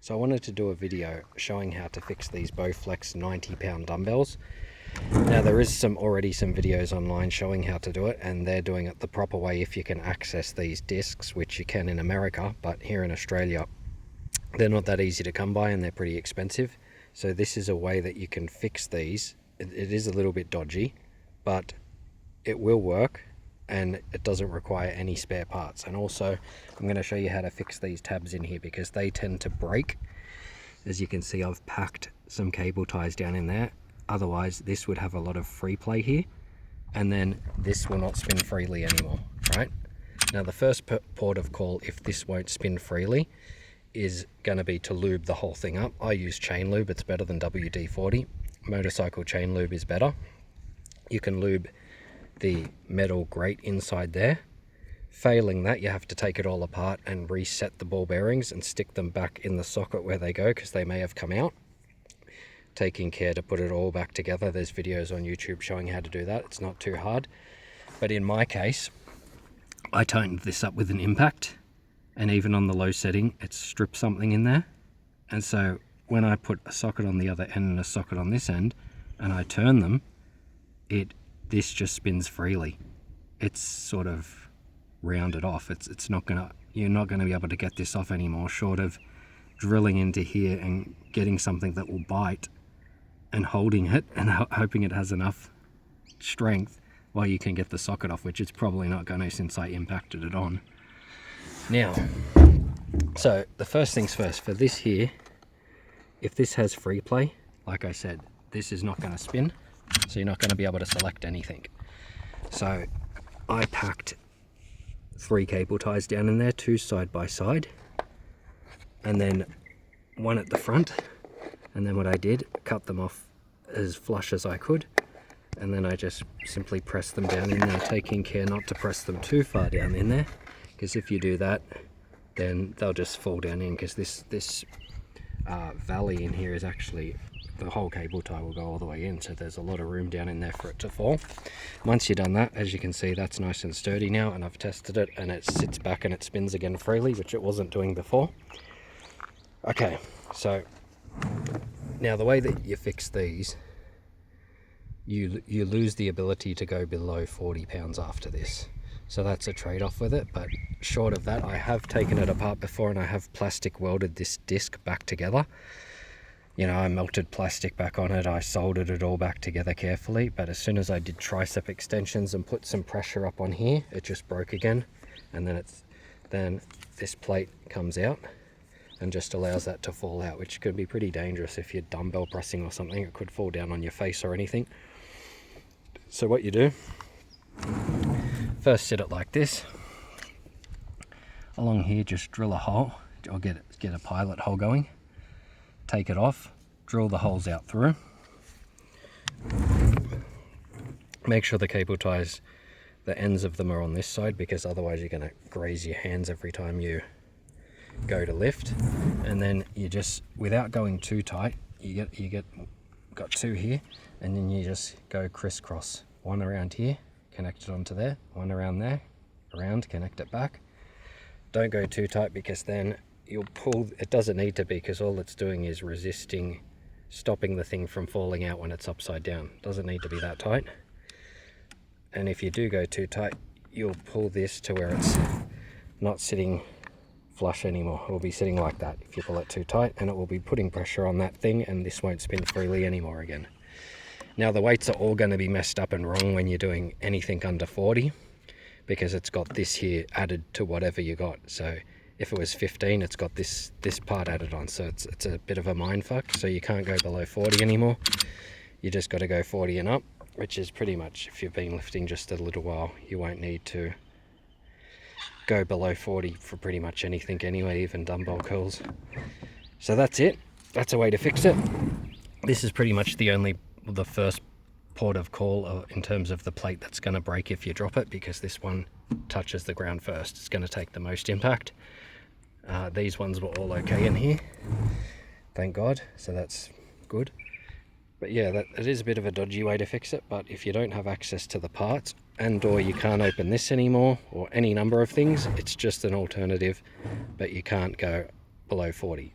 So I wanted to do a video showing how to fix these Bowflex 90-pound dumbbells. Now there is already some videos online showing how to do it, and they're doing it the proper way if you can access these discs, which you can in America, but here in Australia they're not that easy to come by and they're pretty expensive. So this is a way that you can fix these. It is a little bit dodgy, but it will work and it doesn't require any spare parts. And also I'm going to show you how to fix these tabs in here because they tend to break. As you can see, I've packed some cable ties down in there. Otherwise this would have a lot of free play here, and then this will not spin freely anymore, right? Now the first port of call, if this won't spin freely, is going to be to lube the whole thing up. I use chain lube, it's better than WD-40. Motorcycle chain lube is better. You can lube the metal grate inside there. Failing that, you have to take it all apart and reset the ball bearings and stick them back in the socket where they go, because they may have come out. Taking care to put it all back together. There's videos on YouTube showing how to do that. It's not too hard. But in my case, I tightened this up with an impact, and even on the low setting it stripped something in there. And so when I put a socket on the other end and a socket on this end and I turn them, this just spins freely. It's sort of rounded off. It's not gonna, you're not gonna be able to get this off anymore, short of drilling into here and getting something that will bite and holding it and hoping it has enough strength while you can get the socket off, which it's probably not going to since I impacted it on. Now, so the first things first, for this here, if this has free play, like I said, this is not going to spin, so you're not going to be able to select anything. So I packed 3 cable ties down in there, 2 side by side, and then 1 at the front. And then what I did, cut them off as flush as I could, and then I just simply pressed them down in there, taking care not to press them too far down in there, because if you do that then they'll just fall down in, because this valley in here is actually, the whole cable tie will go all the way in, so there's a lot of room down in there for it to fall. Once you've done that, as you can see, that's nice and sturdy now, and I've tested it and it sits back and it spins again freely, which it wasn't doing before. Okay, so now the way that you fix these, you lose the ability to go below 40 pounds after this. So that's a trade-off with it, but short of that, I have taken it apart before and I have plastic welded this disc back together. You know, I melted plastic back on it, I soldered it all back together carefully, but as soon as I did tricep extensions and put some pressure up on here, it just broke again. And then this plate comes out and just allows that to fall out, which could be pretty dangerous if you're dumbbell pressing or something. It could fall down on your face or anything. So what you do, first sit it like this. Along here, just drill a hole, or get a pilot hole going. Take it off, drill the holes out through. Make sure the cable ties, the ends of them are on this side, because otherwise you're going to graze your hands every time you go to lift. And then you just, without going too tight, got 2 here, and then you just go crisscross. 1 around here, connect it onto there, 1 around there, around, connect it back. Don't go too tight, because then you'll pull, it doesn't need to be, because all it's doing is resisting, stopping the thing from falling out when it's upside down. Doesn't need to be that tight. And if you do go too tight, you'll pull this to where it's not sitting flush anymore. It will be sitting like that if you pull it too tight, and it will be putting pressure on that thing, and this won't spin freely anymore again. Now the weights are all going to be messed up and wrong when you're doing anything under 40, because it's got this here added to whatever you got. So if it was 15, it's got this part added on, so it's a bit of a mindfuck. So you can't go below 40 anymore. You just got to go 40 and up, which is pretty much, if you've been lifting just a little while, you won't need to go below 40 for pretty much anything anyway, even dumbbell curls. So that's it. That's a way to fix it. This is pretty much the first port of call in terms of the plate that's going to break if you drop it, because this one touches the ground first. It's going to take the most impact. These ones were all okay in here, thank God, so that's good. But yeah, it is a bit of a dodgy way to fix it, but if you don't have access to the parts, and or you can't open this anymore, or any number of things, it's just an alternative, but you can't go below 40.